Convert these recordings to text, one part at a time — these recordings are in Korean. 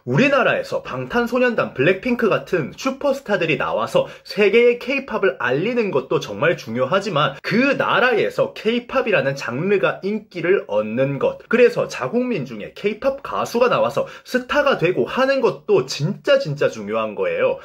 우리나라에서 방탄소년단, 블랙핑크 같은 슈퍼스타들이 나와서 세계의 케이팝을 알리는 것도 정말 중요하지만 그 나라에서 케이팝이라는 장르가 인기를 얻는 것, 그래서 자국민 중에 케이팝 가수가 나와서 스타가 되고 하는 것도 진짜 중요한 거예요.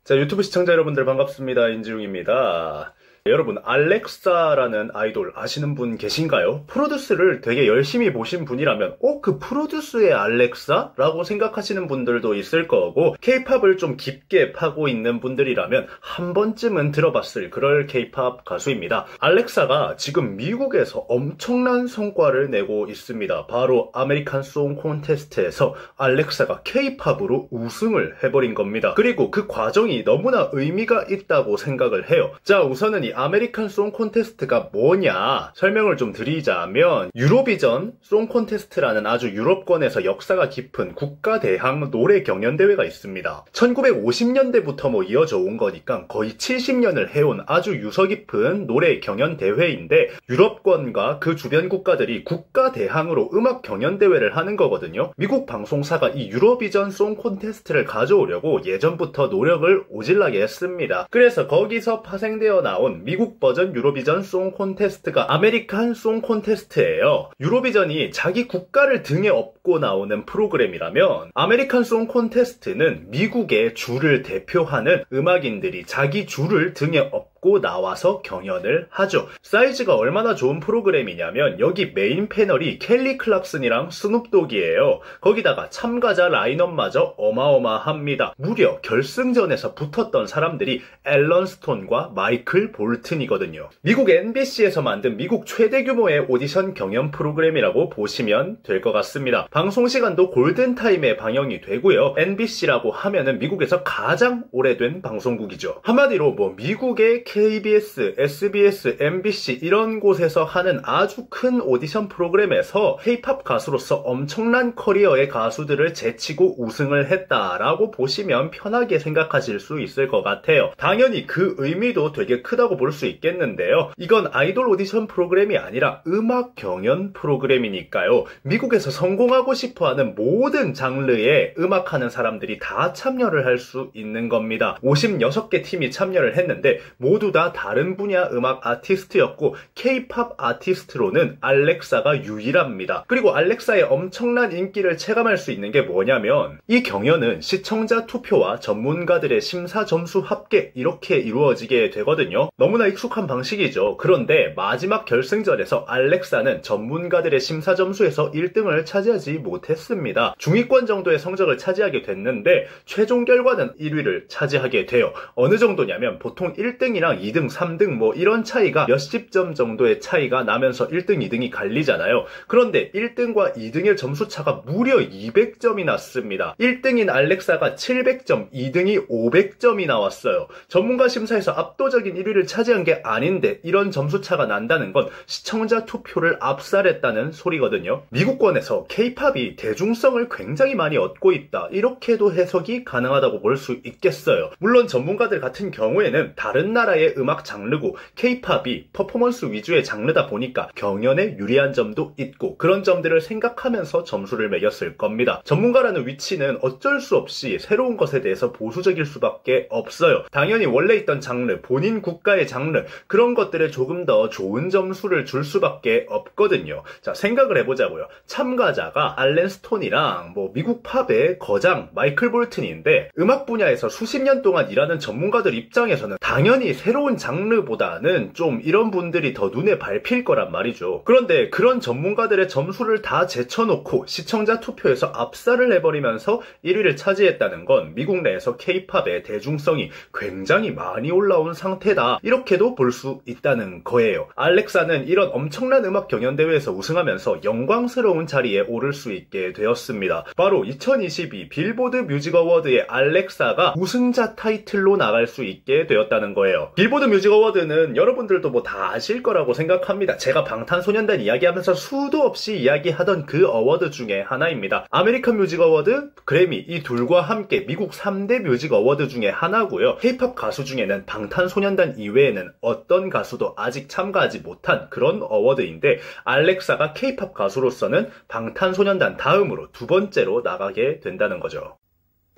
자, 유튜브 시청자 여러분들 반갑습니다. 인지웅입니다. 여러분, 알렉사라는 아이돌 아시는 분 계신가요? 프로듀스를 되게 열심히 보신 분이라면 그 프로듀스의 알렉사? 라고 생각하시는 분들도 있을 거고, 케이팝을 좀 깊게 파고 있는 분들이라면 한 번쯤은 들어봤을 그럴 케이팝 가수입니다. 알렉사가 지금 미국에서 엄청난 성과를 내고 있습니다. 바로 아메리칸 송 콘테스트에서 알렉사가 케이팝으로 우승을 해버린 겁니다. 그리고 그 과정이 너무나 의미가 있다고 생각을 해요. 자, 우선은 이 아메리칸 송 콘테스트가 뭐냐 설명을 좀 드리자면, 유로비전 송 콘테스트라는 아주 유럽권에서 역사가 깊은 국가대항 노래 경연대회가 있습니다. 1950년대부터 이어져 온 거니까 거의 70년을 해온 아주 유서 깊은 노래 경연대회인데, 유럽권과 그 주변 국가들이 국가대항으로 음악 경연대회를 하는 거거든요. 미국 방송사가 이 유로비전 송 콘테스트를 가져오려고 예전부터 노력을 오질나게 했습니다. 그래서 거기서 파생되어 나온 미국 버전 유로비전 송 콘테스트가 아메리칸 송 콘테스트예요. 유로비전이 자기 국가를 등에 업고 나오는 프로그램이라면, 아메리칸 송 콘테스트는 미국의 주를 대표하는 음악인들이 자기 주를 등에 업고 나와서 경연을 하죠. 사이즈가 얼마나 좋은 프로그램이냐면, 여기 메인 패널이 켈리 클락슨이랑 스눕독이에요. 거기다가 참가자 라인업마저 어마어마합니다. 무려 결승전에서 붙었던 사람들이 앨런 스톤과 마이클 볼튼이거든요. 미국 MBC에서 만든 미국 최대 규모의 오디션 경연 프로그램이라고 보시면 될 것 같습니다. 방송 시간도 골든타임에 방영이 되고요. MBC라고 하면은 미국에서 가장 오래된 방송국이죠. 한마디로 미국의 KBS, SBS, MBC 이런 곳에서 하는 아주 큰 오디션 프로그램에서 K-팝 가수로서 엄청난 커리어의 가수들을 제치고 우승을 했다라고 보시면 편하게 생각하실 수 있을 것 같아요. 당연히 그 의미도 되게 크다고 볼 수 있겠는데요. 이건 아이돌 오디션 프로그램이 아니라 음악 경연 프로그램이니까요. 미국에서 성공하고 싶어하는 모든 장르의 음악하는 사람들이 다 참여를 할 수 있는 겁니다. 56개 팀이 참여를 했는데 모두 다 다른 분야 음악 아티스트였고, K-팝 아티스트로는 알렉사가 유일합니다. 그리고 알렉사의 엄청난 인기를 체감할 수 있는 게 뭐냐면, 이 경연은 시청자 투표와 전문가들의 심사 점수 합계 이렇게 이루어지게 되거든요. 너무나 익숙한 방식이죠. 그런데 마지막 결승전에서 알렉사는 전문가들의 심사 점수에서 1등을 차지하지 못했습니다. 중위권 정도의 성적을 차지하게 됐는데 최종 결과는 1위를 차지하게 돼요. 어느 정도냐면 보통 1등이랑 2등, 3등 이런 차이가 몇십 점 정도의 차이가 나면서 1등, 2등이 갈리잖아요. 그런데 1등과 2등의 점수 차가 무려 200점이 났습니다. 1등인 알렉사가 700점, 2등이 500점이 나왔어요. 전문가 심사에서 압도적인 1위를 차지한 게 아닌데 이런 점수 차가 난다는 건 시청자 투표를 압살했다는 소리거든요. 미국권에서 K-팝이 대중성을 굉장히 많이 얻고 있다, 이렇게도 해석이 가능하다고 볼 수 있겠어요. 물론 전문가들 같은 경우에는 다른 나라의 음악 장르고 K-팝이 퍼포먼스 위주의 장르다 보니까 경연에 유리한 점도 있고, 그런 점들을 생각하면서 점수를 매겼을 겁니다. 전문가라는 위치는 어쩔 수 없이 새로운 것에 대해서 보수적일 수밖에 없어요. 당연히 원래 있던 장르, 본인 국가의 장르, 그런 것들에 조금 더 좋은 점수를 줄 수밖에 없거든요. 자, 생각을 해보자고요. 참가자가 알렌 스톤이랑 미국 팝의 거장 마이클 볼튼인데, 음악 분야에서 수십 년 동안 일하는 전문가들 입장에서는 당연히 새로운 장르보다는 좀 이런 분들이 더 눈에 밟힐 거란 말이죠. 그런데 그런 전문가들의 점수를 다 제쳐놓고 시청자 투표에서 압살을 해버리면서 1위를 차지했다는 건 미국 내에서 K-팝의 대중성이 굉장히 많이 올라온 상태다, 이렇게도 볼 수 있다는 거예요. 알렉사는 이런 엄청난 음악 경연대회에서 우승하면서 영광스러운 자리에 오를 수 있게 되었습니다. 바로 2022 빌보드 뮤직 어워드의 알렉사가 우승자 타이틀로 나갈 수 있게 되었다는 거예요. 빌보드 뮤직 어워드는 여러분들도 뭐 다 아실 거라고 생각합니다. 제가 방탄소년단 이야기하면서 수도 없이 이야기하던 그 어워드 중에 하나입니다. 아메리칸 뮤직 어워드, 그래미 이 둘과 함께 미국 3대 뮤직 어워드 중에 하나고요. K-팝 가수 중에는 방탄소년단 이외에는 어떤 가수도 아직 참가하지 못한 그런 어워드인데, 알렉사가 K-팝 가수로서는 방탄소년단 다음으로 두 번째로 나가게 된다는 거죠.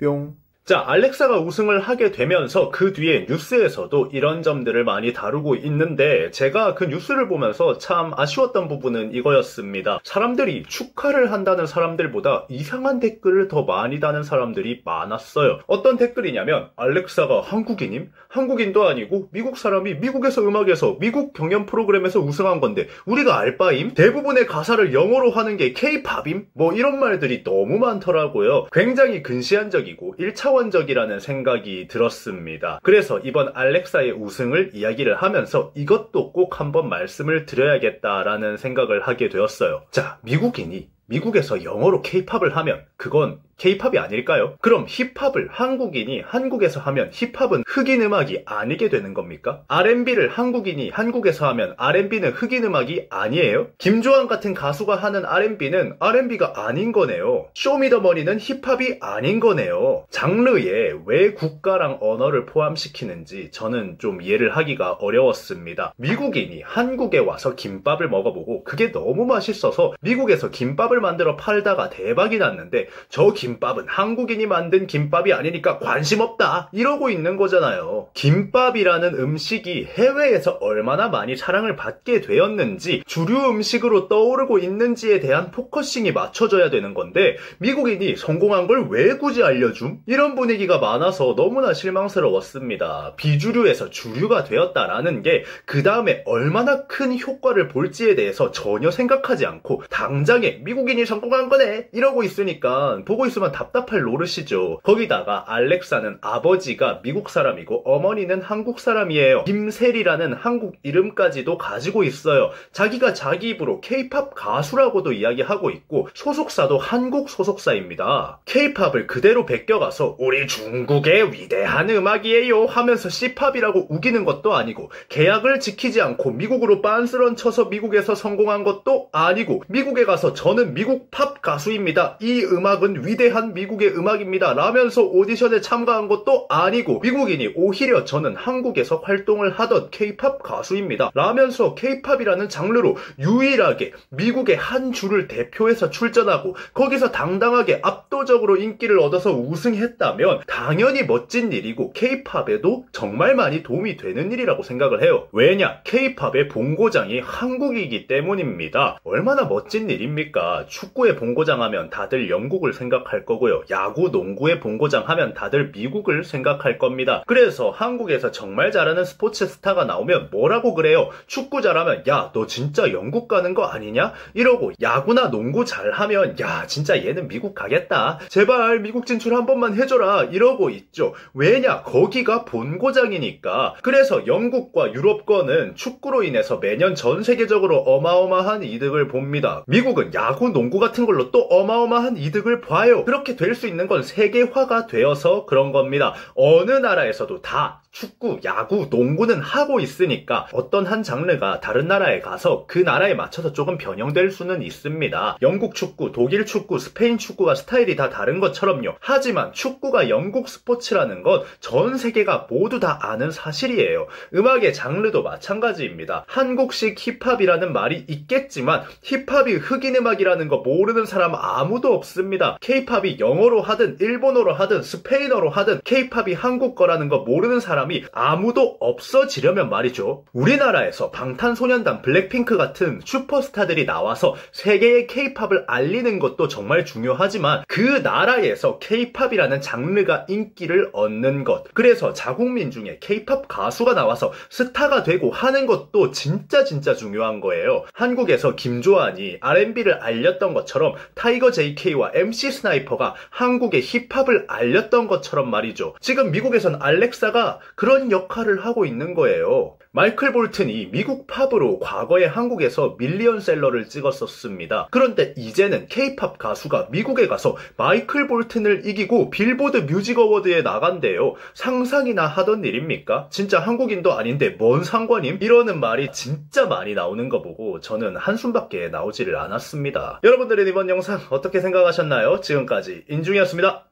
뿅. 자, 알렉사가 우승을 하게 되면서 그 뒤에 뉴스에서도 이런 점들을 많이 다루고 있는데, 제가 그 뉴스를 보면서 참 아쉬웠던 부분은 이거였습니다. 사람들이 축하를 한다는 사람들보다 이상한 댓글을 더 많이 다는 사람들이 많았어요. 어떤 댓글이냐면, 알렉사가 한국인임? 한국인도 아니고 미국 사람이 미국에서 음악에서 미국 경연 프로그램에서 우승한 건데 우리가 알바임? 대부분의 가사를 영어로 하는 게 K-팝임? 뭐 이런 말들이 너무 많더라고요. 굉장히 근시안적이고 1차원적이라는 생각이 들었습니다. 그래서 이번 알렉사의 우승을 이야기를 하면서 이것도 꼭 한번 말씀을 드려야겠다라는 생각을 하게 되었어요. 자, 미국인이 미국에서 영어로 K-팝을 하면 그건 K-팝이 아닐까요? 그럼 힙합을 한국인이 한국에서 하면 힙합은 흑인 음악이 아니게 되는 겁니까? R&B를 한국인이 한국에서 하면 R&B는 흑인 음악이 아니에요? 김조한 같은 가수가 하는 R&B는 R&B가 아닌 거네요. 쇼미더머니는 힙합이 아닌 거네요. 장르에 왜 국가랑 언어를 포함시키는지 저는 좀 이해를 하기가 어려웠습니다. 미국인이 한국에 와서 김밥을 먹어보고 그게 너무 맛있어서 미국에서 김밥을 만들어 팔다가 대박이 났는데 저 김밥은 한국인이 만든 김밥이 아니니까 관심 없다 이러고 있는 거잖아요. 김밥이라는 음식이 해외에서 얼마나 많이 사랑을 받게 되었는지, 주류 음식으로 떠오르고 있는지에 대한 포커싱이 맞춰져야 되는 건데 미국인이 성공한 걸 왜 굳이 알려줌? 이런 분위기가 많아서 너무나 실망스러웠습니다. 비주류에서 주류가 되었다라는 게 그 다음에 얼마나 큰 효과를 볼지에 대해서 전혀 생각하지 않고 당장에 미국인이 성공한 거네 이러고 있으니까 보고 있으면 답답할 노릇이죠. 거기다가 알렉사는 아버지가 미국 사람이고 어머니는 한국 사람이에요. 김세리라는 한국 이름까지도 가지고 있어요. 자기가 자기 입으로 K-팝 가수라고도 이야기하고 있고 소속사도 한국 소속사입니다. K-팝을 그대로 베껴가서 우리 중국의 위대한 음악이에요 하면서 C-팝이라고 우기는 것도 아니고, 계약을 지키지 않고 미국으로 빤스런 쳐서 미국에서 성공한 것도 아니고, 미국에 가서 저는 미국 팝 가수입니다, 이 음악은 위대한 미국의 음악입니다 라면서 오디션에 참가한 것도 아니고, 미국인이 오히려 저는 한국에서 활동을 하던 K-팝 가수입니다 라면서 K-팝이라는 장르로 유일하게 미국의 한 주를 대표해서 출전하고 거기서 당당하게 압도적으로 인기를 얻어서 우승했다면 당연히 멋진 일이고 K-팝에도 정말 많이 도움이 되는 일이라고 생각을 해요. 왜냐? K-팝의 본고장이 한국이기 때문입니다. 얼마나 멋진 일입니까? 축구의 본고장 하면 다들 영국을 생각할 거고요. 야구, 농구의 본고장 하면 다들 미국을 생각할 겁니다. 그래서 한국에서 정말 잘하는 스포츠 스타가 나오면 뭐라고 그래요? 축구 잘하면 야, 너 진짜 영국 가는 거 아니냐? 이러고, 야구나 농구 잘하면 야, 진짜 얘는 미국 가겠다, 제발 미국 진출 한 번만 해줘라 이러고 있죠. 왜냐? 거기가 본고장이니까. 그래서 영국과 유럽권은 축구로 인해서 매년 전 세계적으로 어마어마한 이득을 봅니다. 미국은 야구, 농구 같은 걸로 또 어마어마한 이득을 봐요. 그렇게 될 수 있는 건 세계화가 되어서 그런 겁니다. 어느 나라에서도 다 축구, 야구, 농구는 하고 있으니까 어떤 한 장르가 다른 나라에 가서 그 나라에 맞춰서 조금 변형될 수는 있습니다. 영국 축구, 독일 축구, 스페인 축구가 스타일이 다 다른 것처럼요. 하지만 축구가 영국 스포츠라는 건 전 세계가 모두 다 아는 사실이에요. 음악의 장르도 마찬가지입니다. 한국식 힙합이라는 말이 있겠지만 힙합이 흑인 음악이라는 거 모르는 사람 아무도 없습니다. K-팝이 영어로 하든 일본어로 하든 스페인어로 하든 K-팝이 한국 거라는 거 모르는 사람이 아무도 없어지려면 말이죠. 우리나라에서 방탄소년단, 블랙핑크 같은 슈퍼스타들이 나와서 세계의 K-팝을 알리는 것도 정말 중요하지만 그 나라에서 K-팝이라는 장르가 인기를 얻는 것, 그래서 자국민 중에 K-팝 가수가 나와서 스타가 되고 하는 것도 진짜 중요한 거예요. 한국에서 김조한이 R&B를 알렸던 것처럼 타이거 JK와 MC 스나이퍼가 한국의 힙합을 알렸던 것처럼 말이죠. 지금 미국에선 알렉사가 그런 역할을 하고 있는 거예요. 마이클 볼튼이 미국 팝으로 과거에 한국에서 밀리언셀러를 찍었었습니다. 그런데 이제는 K-팝 가수가 미국에 가서 마이클 볼튼을 이기고 빌보드 뮤직 어워드에 나간대요. 상상이나 하던 일입니까? 진짜 한국인도 아닌데 뭔 상관임? 이러는 말이 진짜 많이 나오는 거 보고 저는 한숨밖에 나오지를 않았습니다. 여러분들은 이번 영상 어떻게 생각하셨나요? 지금까지 인중이었습니다.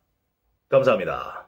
감사합니다.